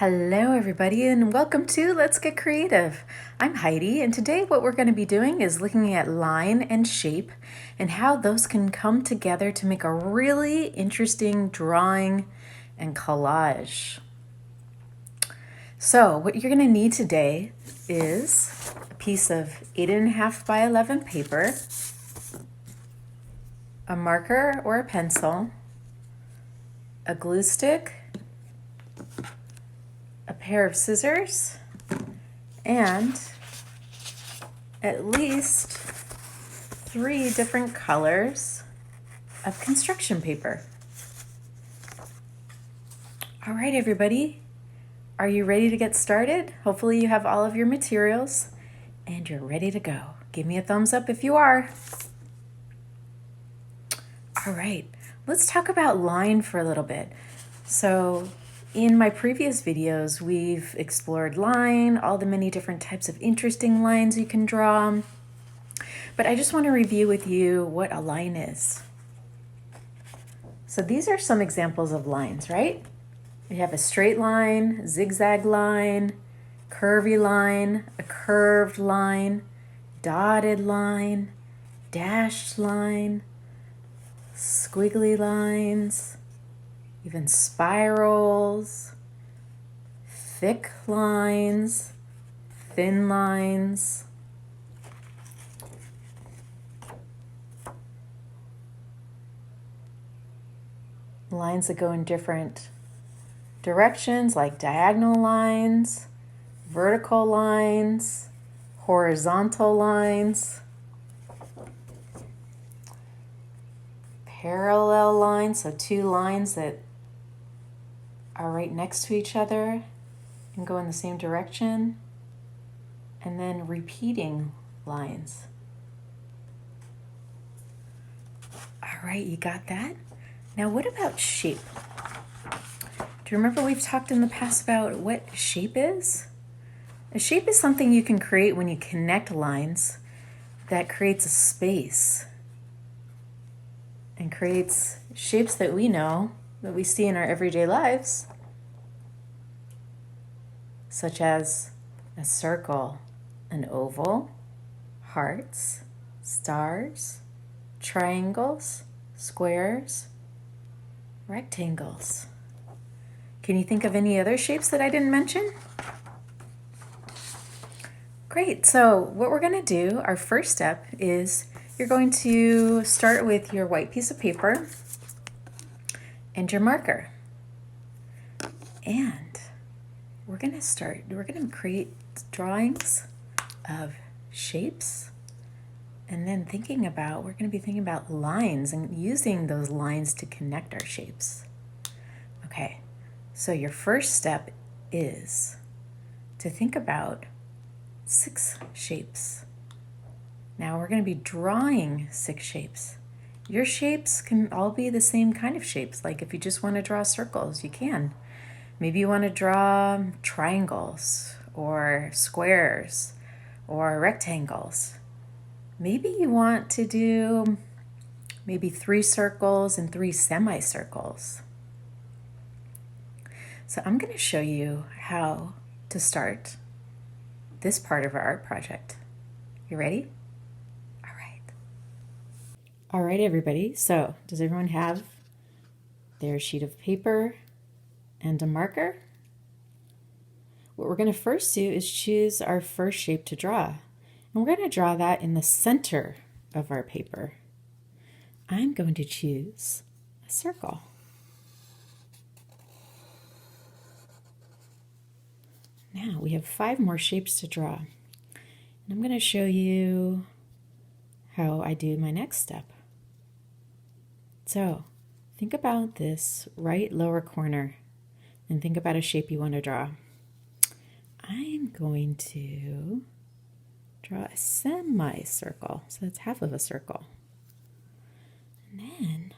Hello everybody and welcome to Let's Get Creative. I'm Heidi and today what we're going to be doing is looking at line and shape and how those can come together to make a really interesting drawing and collage. So what you're going to need today is a piece of 8.5 by 11 paper, a marker or a pencil, a glue stick, a pair of scissors, and at least 3 different colors of construction paper. All right, everybody, are you ready to get started? Hopefully you have all of your materials and you're ready to go. Give me a thumbs up if you are. All right, let's talk about line for a little bit. So in my previous videos, we've explored line, all the many different types of interesting lines you can draw. But I just want to review with you what a line is. So these are some examples of lines, right? We have a straight line, zigzag line, curvy line, a curved line, dotted line, dashed line, squiggly lines, even spirals, thick lines, thin lines. Lines that go in different directions like diagonal lines, vertical lines, horizontal lines, parallel lines, so 2 lines that are right next to each other and go in the same direction, and then repeating lines. All right, you got that? Now what about shape? Do you remember we've talked in the past about what shape is? A shape is something you can create when you connect lines that creates a space and creates shapes that we know, that we see in our everyday lives, such as a circle, an oval, hearts, stars, triangles, squares, rectangles. Can you think of any other shapes that I didn't mention? Great, so what we're going to do, our first step is you're going to start with your white piece of paper and your marker. And we're going to create drawings of shapes, and then we're going to be thinking about lines and using those lines to connect our shapes. Okay, so your first step is to think about 6 shapes. Now we're going to be drawing 6 shapes. Your shapes can all be the same kind of shapes. Like if you just want to draw circles, you can. Maybe you want to draw triangles or squares or rectangles. Maybe you want to do 3 circles and 3 semicircles. So I'm going to show you how to start this part of our art project. You ready? All right. All right, everybody. So does everyone have their sheet of paper and a marker? What we're going to first do is choose our first shape to draw. And we're going to draw that in the center of our paper. I'm going to choose a circle. Now we have 5 more shapes to draw. And I'm going to show you how I do my next step. So think about this right lower corner and think about a shape you want to draw. I'm going to draw a semicircle, so that's half of a circle. And then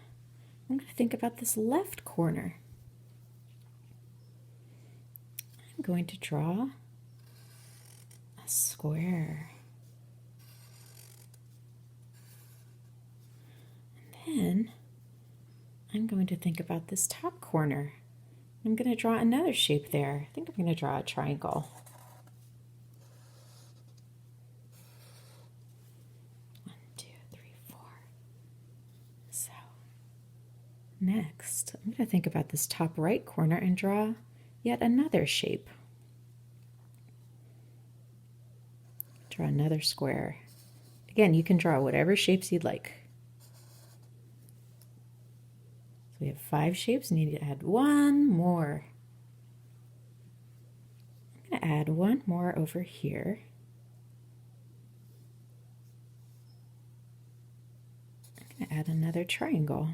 I'm going to think about this left corner. I'm going to draw a square. And then I'm going to think about this top corner. I'm going to draw another shape there. I think I'm going to draw a triangle. 1, 2, 3, 4. So next, I'm going to think about this top right corner and draw yet another shape. Draw another square. Again, you can draw whatever shapes you'd like. So we have 5 shapes. Need to add one more. I'm going to add one more over here. I'm going to add another triangle.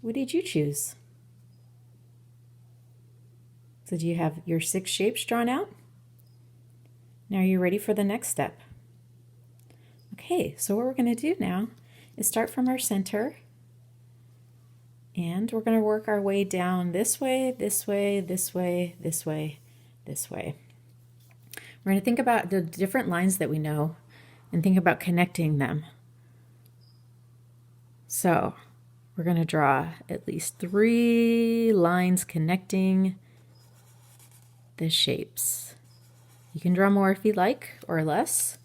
What did you choose? So do you have your 6 shapes drawn out? Now are you ready for the next step? Okay, so what we're going to do now is start from our center, and we're going to work our way down this way, this way, this way, this way, this way. We're going to think about the different lines that we know and think about connecting them. So we're going to draw at least 3 lines connecting the shapes. You can draw more if you like, or less.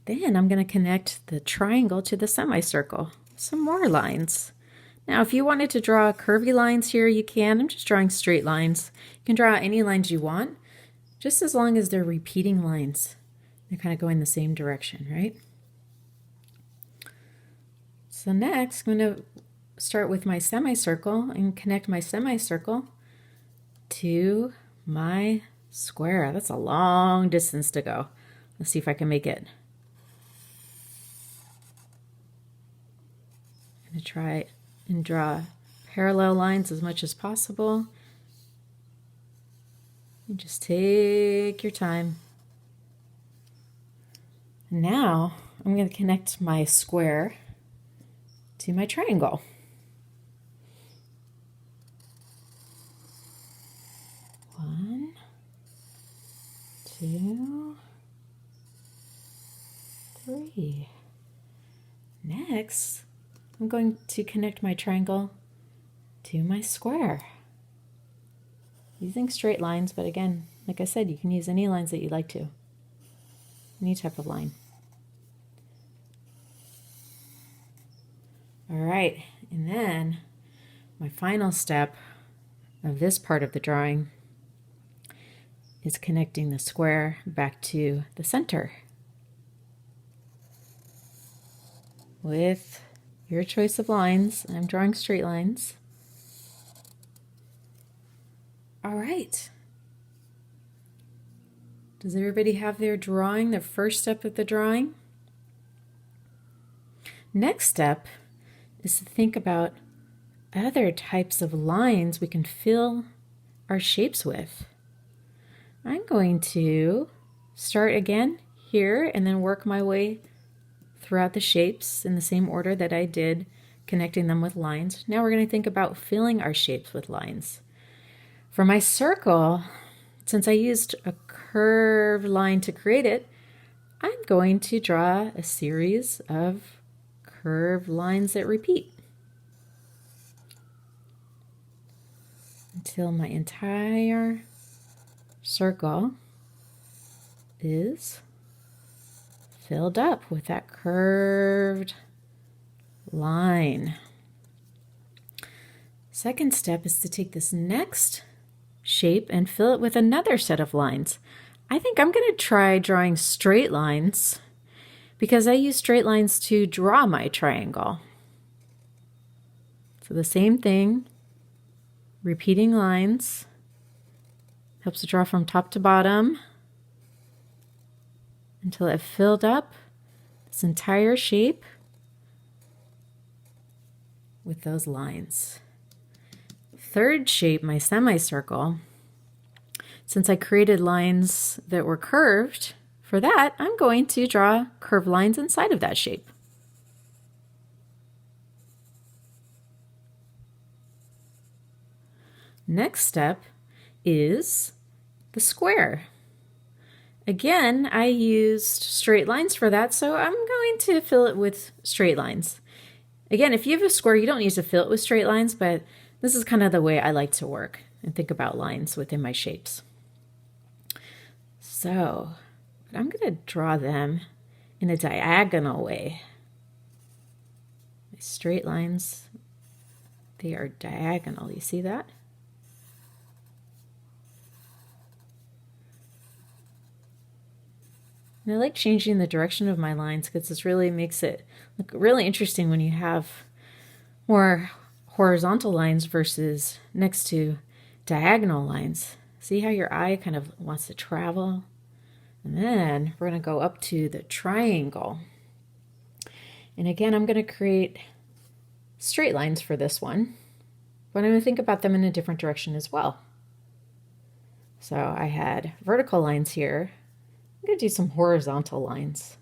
Then I'm going to connect the triangle to the semicircle. Some more lines. Now, if you wanted to draw curvy lines here, you can. I'm just drawing straight lines. You can draw any lines you want, just as long as they're repeating lines. They're kind of going the same direction, right? So next, I'm going to start with my semicircle and connect my semicircle to my square. That's a long distance to go. Let's see if I can make it. I'm going to try and draw parallel lines as much as possible. And just take your time. Now I'm going to connect my square to my triangle. One, 2, 3. Next, I'm going to connect my triangle to my square. Using straight lines, but again, like I said, you can use any lines that you like to. Any type of line. All right, and then my final step of this part of the drawing is connecting the square back to the center with your choice of lines. I'm drawing straight lines. All right. Does everybody have their drawing, their first step of the drawing? Next step is to think about other types of lines we can fill our shapes with. I'm going to start again here and then work my way throughout the shapes in the same order that I did, connecting them with lines. Now we're going to think about filling our shapes with lines. For my circle, since I used a curved line to create it, I'm going to draw a series of curved lines that repeat until my entire circle is filled up with that curved line. Second step is to take this next shape and fill it with another set of lines. I think I'm going to try drawing straight lines because I use straight lines to draw my triangle. So the same thing, repeating lines. Helps to draw from top to bottom until it filled up this entire shape with those lines. Third shape, my semicircle. Since I created lines that were curved, for that, I'm going to draw curved lines inside of that shape. Next step is the square. Again, I used straight lines for that, so I'm going to fill it with straight lines. Again, if you have a square, you don't need to fill it with straight lines, but this is kind of the way I like to work and think about lines within my shapes. So I'm going to draw them in a diagonal way. My straight lines, they are diagonal. You see that? And I like changing the direction of my lines because this really makes it look really interesting when you have more horizontal lines versus next to diagonal lines. See how your eye kind of wants to travel? And then we're going to go up to the triangle. And again, I'm going to create straight lines for this one, but I'm going to think about them in a different direction as well. So I had vertical lines here. I'm going to do some horizontal lines.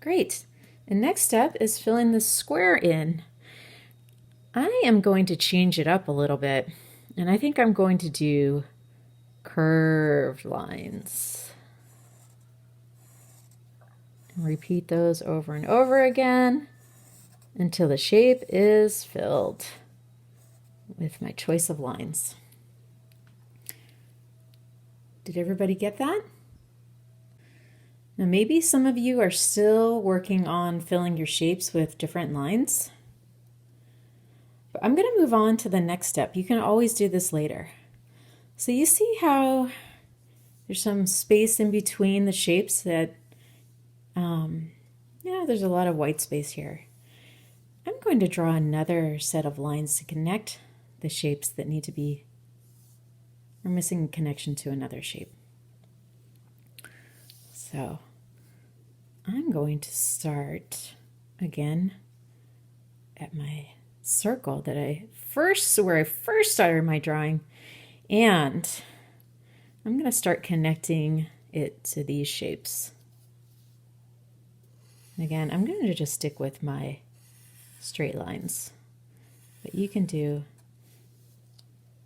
Great. And next step is filling the square in. I am going to change it up a little bit, and I think I'm going to do curved lines. And repeat those over and over again until the shape is filled with my choice of lines. Did everybody get that? Now maybe some of you are still working on filling your shapes with different lines. But I'm going to move on to the next step. You can always do this later. So you see how there's some space in between the shapes that, there's a lot of white space here. I'm going to draw another set of lines to connect the shapes that need to be, we're missing a connection to another shape. So I'm going to start again at my circle that where I first started my drawing, and I'm going to start connecting it to these shapes. And again, I'm going to just stick with my straight lines, but you can do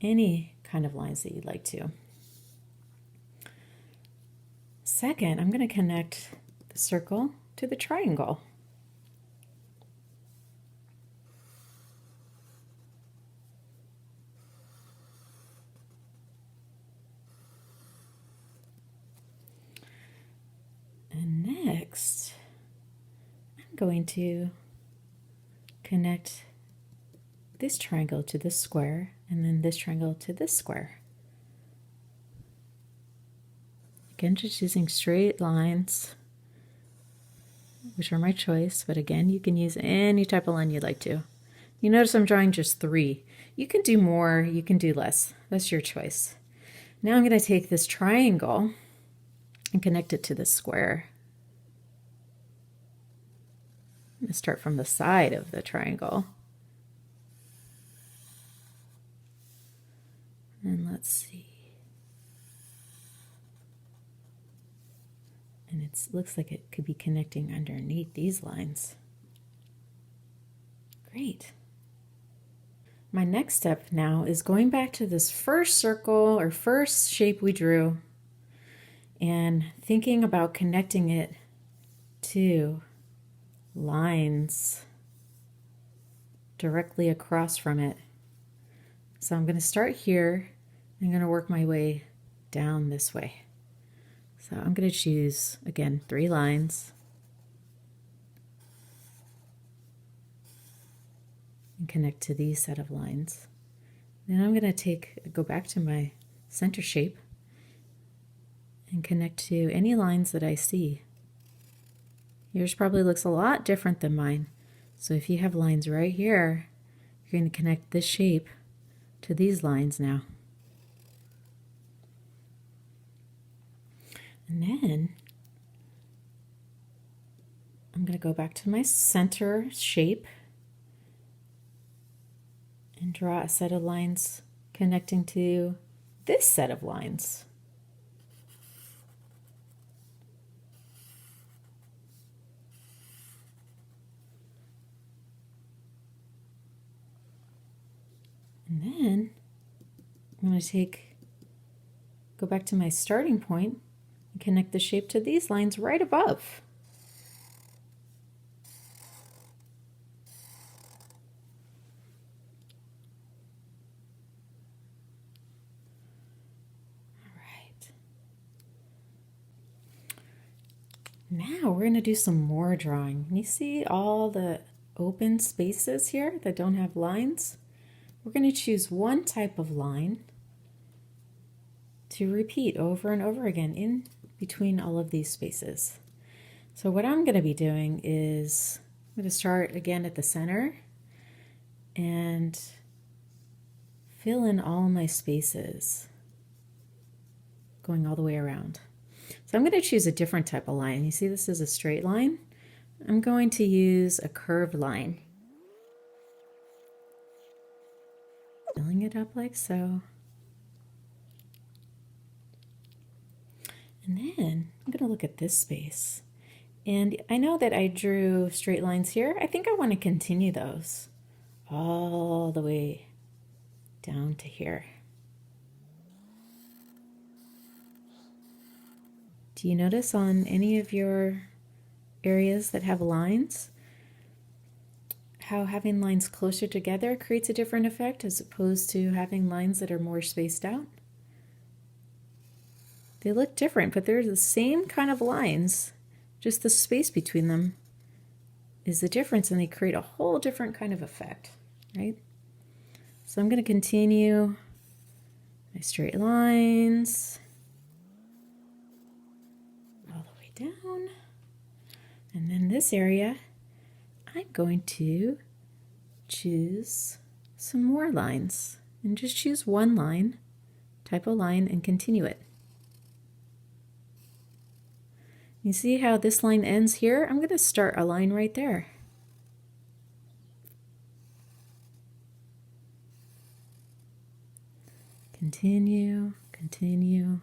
any kind of lines that you'd like to. Second, I'm going to connect the circle to the triangle. And next, I'm going to connect this triangle to this square, and then this triangle to this square. Again, just using straight lines, which are my choice, but again, you can use any type of line you'd like to. You notice I'm drawing just 3. You can do more, you can do less. That's your choice. Now I'm going to take this triangle and connect it to the square. I'm going to start from the side of the triangle. And let's see. And it looks like it could be connecting underneath these lines. Great. My next step now is going back to this first circle or first shape we drew and thinking about connecting it to lines directly across from it. So I'm going to start here. I'm going to work my way down this way. So I'm going to choose, again, 3 lines. And connect to these set of lines. Then I'm going to go back to my center shape and connect to any lines that I see. Yours probably looks a lot different than mine. So if you have lines right here, you're going to connect this shape to these lines now. And then I'm going to go back to my center shape and draw a set of lines connecting to this set of lines. And then I'm going to go back to my starting point and connect the shape to these lines right above. Now we're going to do some more drawing. You see all the open spaces here that don't have lines? We're going to choose one type of line to repeat over and over again in between all of these spaces. So what I'm going to be doing is I'm going to start again at the center and fill in all my spaces going all the way around. So I'm going to choose a different type of line. You see this is a straight line. I'm going to use a curved line. Filling it up like so. And then I'm going to look at this space. And I know that I drew straight lines here. I think I want to continue those all the way down to here. Do you notice on any of your areas that have lines how having lines closer together creates a different effect as opposed to having lines that are more spaced out? They look different, but they're the same kind of lines, just the space between them is the difference, and they create a whole different kind of effect, right? So I'm going to continue my straight lines all the way down. And then this area, I'm going to choose some more lines and just choose one line, type of line, and continue it. You see how this line ends here? I'm going to start a line right there. Continue, continue.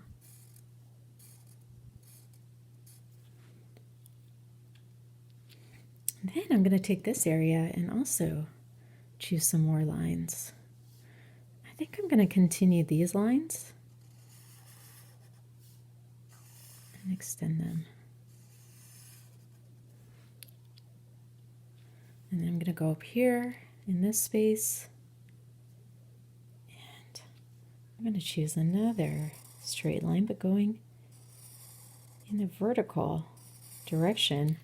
And then I'm going to take this area and also choose some more lines. I think I'm going to continue these lines and extend them. And then I'm going to go up here in this space, and I'm going to choose another straight line, but going in the vertical direction.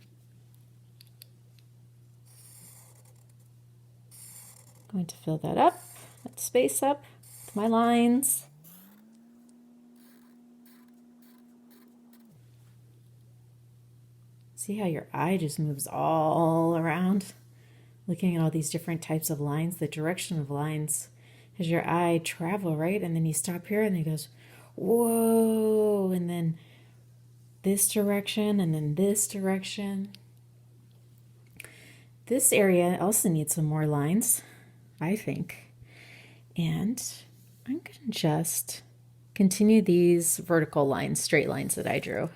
I'm going to fill that up, that space up with my lines. See how your eye just moves all around? Looking at all these different types of lines, the direction of lines, as your eye travel, right? And then you stop here and it goes, whoa, and then this direction, and then this direction. This area also needs some more lines, I think. And I'm going to just continue these vertical lines, straight lines that I drew.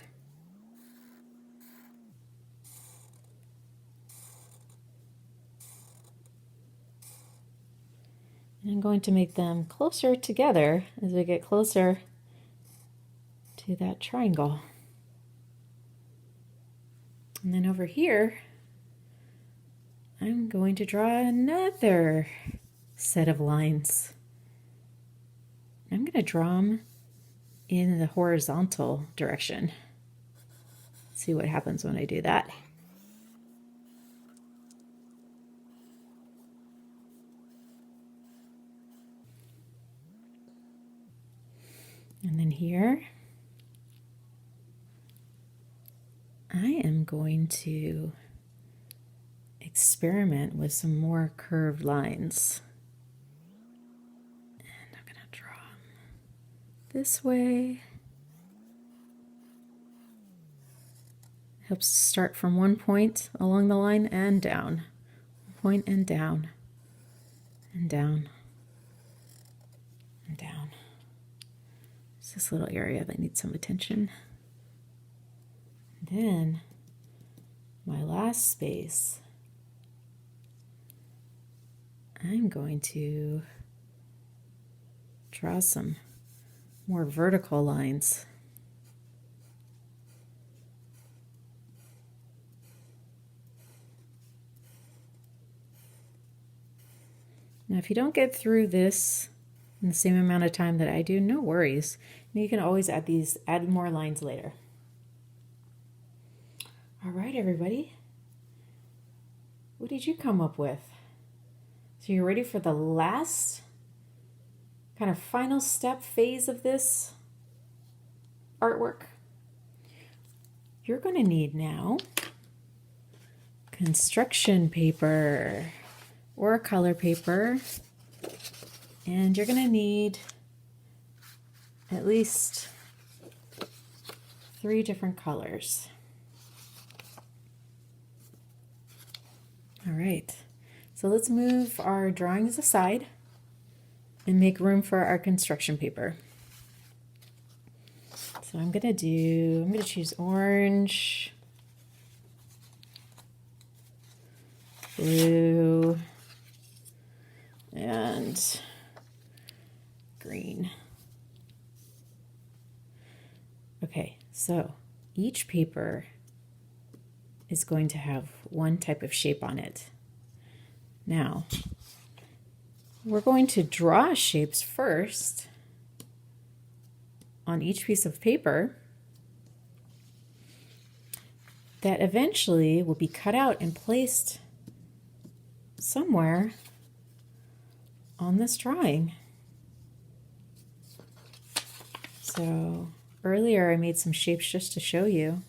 And I'm going to make them closer together as we get closer to that triangle. And then over here, I'm going to draw another set of lines. I'm going to draw them in the horizontal direction. Let's see what happens when I do that. And then here, I am going to experiment with some more curved lines. And I'm going to draw them this way. Helps start from one point along the line and down. Point and down. And down. And down. It's this little area that needs some attention. Then my last space, I'm going to draw some more vertical lines. Now, if you don't get through this in the same amount of time that I do, no worries. You can always add more lines later. All right, everybody. What did you come up with? So you're ready for the last kind of final step phase of this artwork? You're going to need now construction paper or color paper, and you're going to need at least 3 different colors. All right, so let's move our drawings aside and make room for our construction paper. So I'm going to choose orange, blue, and green. Okay, so each paper is going to have one type of shape on it. Now, we're going to draw shapes first on each piece of paper that eventually will be cut out and placed somewhere on this drawing. So earlier I made some shapes just to show you.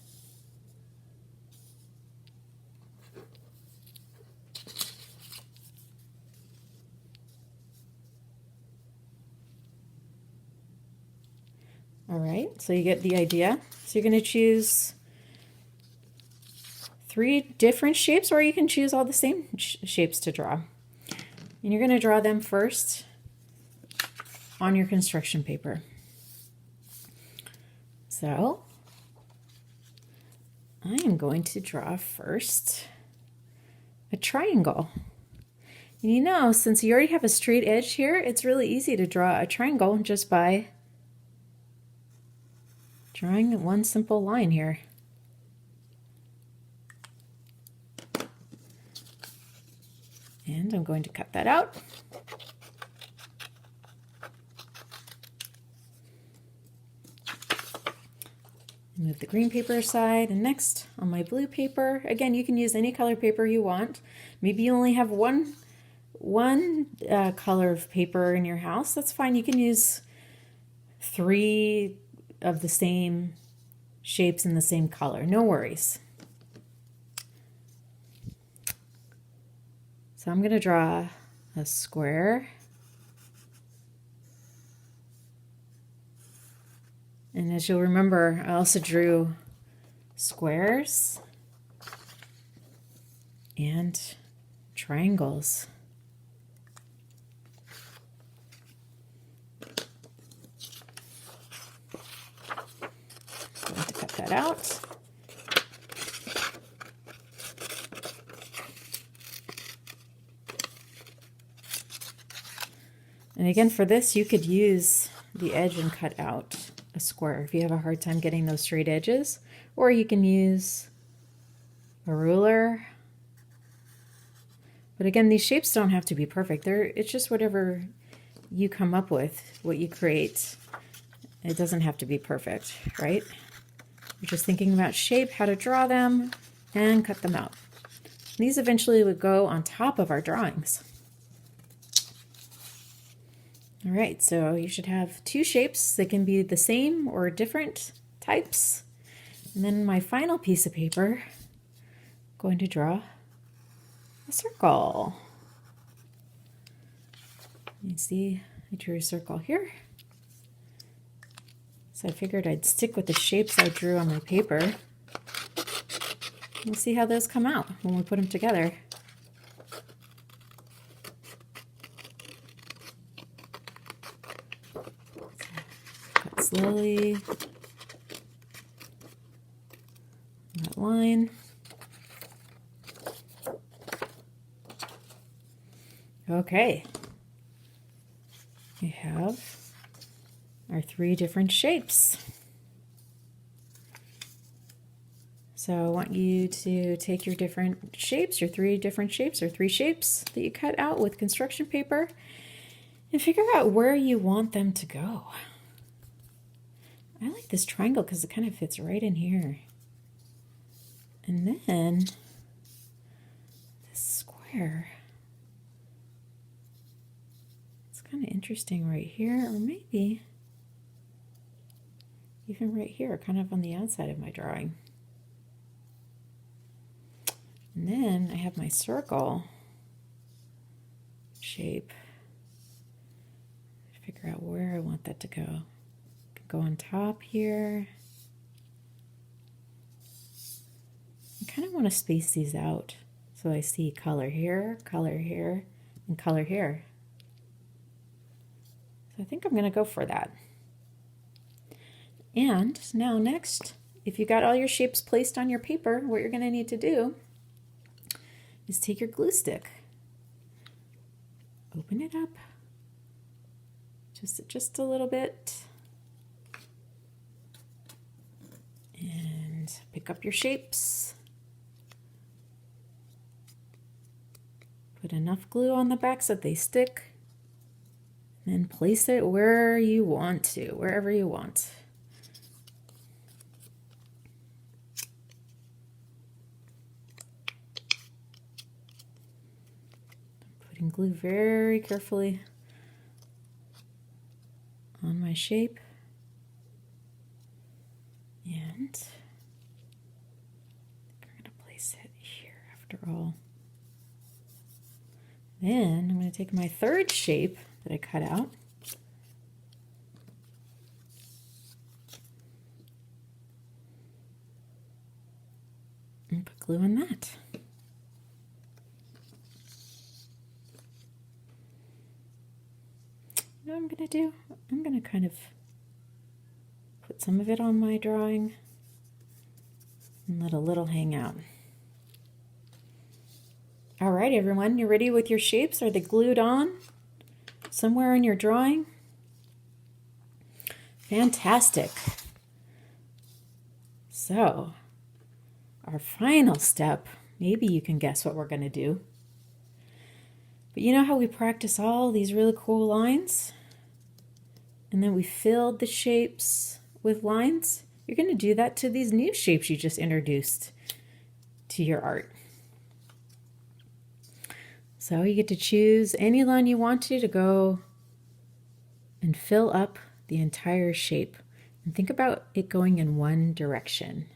All right, so you get the idea. So you're going to choose 3 different shapes, or you can choose all the same shapes to draw. And you're going to draw them first on your construction paper. So I am going to draw first a triangle. And you know, since you already have a straight edge here, it's really easy to draw a triangle just by drawing one simple line here. And I'm going to cut that out. Move the green paper aside, and next on my blue paper, again, you can use any color paper you want. Maybe you only have one color of paper in your house. That's fine. You can use 3 of the same shapes in the same color. No worries. So I'm going to draw a square. And as you'll remember, I also drew squares and triangles. I'm going to cut that out. And again, for this, you could use the edge and cut out a square if you have a hard time getting those straight edges, or you can use a ruler. But again, these shapes don't have to be perfect. It's just whatever you come up with, what you create. It doesn't have to be perfect, right? You're just thinking about shape, how to draw them, and cut them out. These eventually would go on top of our drawings. All right, so you should have 2 shapes. They can be the same or different types. And then my final piece of paper, I'm going to draw a circle. You see, I drew a circle here. So I figured I'd stick with the shapes I drew on my paper. We'll see how those come out when we put them together. Cut slowly. That line. Okay. We have our 3 different shapes. So I want you to take your different shapes, your 3 different shapes or 3 shapes that you cut out with construction paper, and figure out where you want them to go. I like this triangle because it kind of fits right in here. And then this square, it's kind of interesting right here, or maybe even right here, kind of on the outside of my drawing. And then I have my circle shape. Figure out where I want that to go. Go on top here. I kind of want to space these out so I see color here, and color here. So I think I'm going to go for that. And now next, if you got all your shapes placed on your paper, what you're going to need to do is take your glue stick, open it up just a little bit, and pick up your shapes. Put enough glue on the back so that they stick, and then place it where you want to, wherever you want. Putting glue very carefully on my shape, and I'm going to place it here after all. Then I'm going to take my 3rd shape that I cut out, and put glue on that. What I'm going to do, I'm going to kind of put some of it on my drawing and let a little hang out. All right, everyone, you ready with your shapes? Are they glued on somewhere in your drawing? Fantastic. So, our final step, maybe you can guess what we're going to do. But you know how we practice all these really cool lines? And then we filled the shapes with lines? You're going to do that to these new shapes you just introduced to your art. So you get to choose any line you want to go and fill up the entire shape. And think about it going in one direction.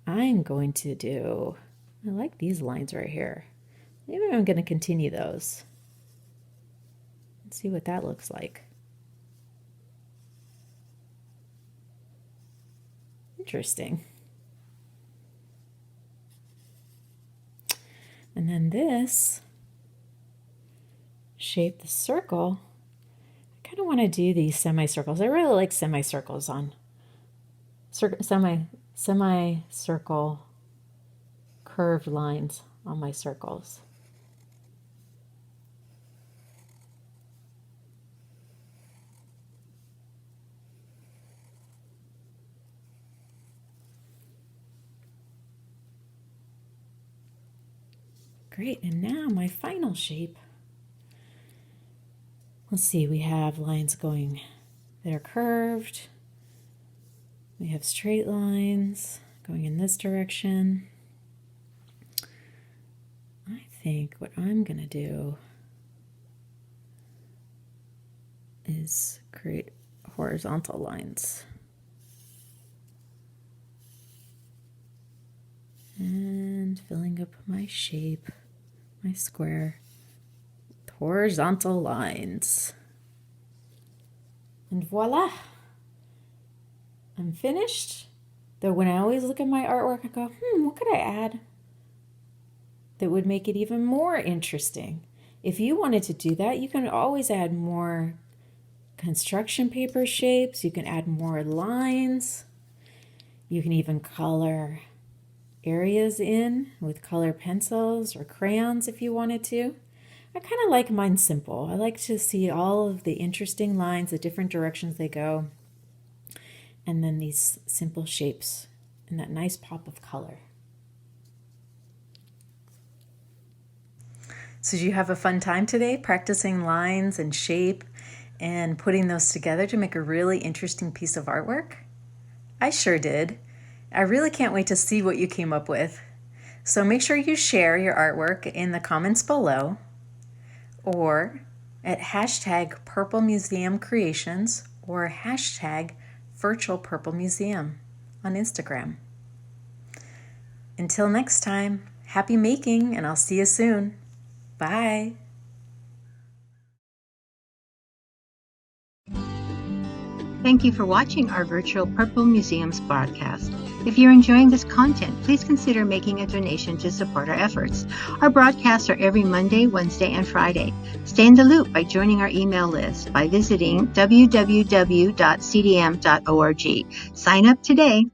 I'm going to do, I like these lines right here. Maybe I'm going to continue those. Let's see what that looks like. Interesting. And then this shape, the circle, I kind of want to do these semicircles. I really like semicircles on semicircle curved lines on my circles. Great, and now my final shape. Let's see, we have lines going that are curved. We have straight lines going in this direction. I think what I'm going to do is create horizontal lines. And filling up my shape, my square, with horizontal lines. And voila! I'm finished. Though when I always look at my artwork, I go, what could I add that would make it even more interesting? If you wanted to do that, you can always add more construction paper shapes. You can add more lines. You can even color areas in with color pencils or crayons if you wanted to. I kind of like mine simple. I like to see all of the interesting lines, the different directions they go, and then these simple shapes and that nice pop of color. So did you have a fun time today practicing lines and shape and putting those together to make a really interesting piece of artwork? I sure did. I really can't wait to see what you came up with. So make sure you share your artwork in the comments below or at hashtag Purple Museum Creations or hashtag Virtual Purple Museum on Instagram. Until next time, happy making, and I'll see you soon. Bye. Thank you for watching our virtual Purple Museums broadcast. If you're enjoying this content, please consider making a donation to support our efforts. Our broadcasts are every Monday, Wednesday, and Friday. Stay in the loop by joining our email list by visiting www.cdm.org. Sign up today.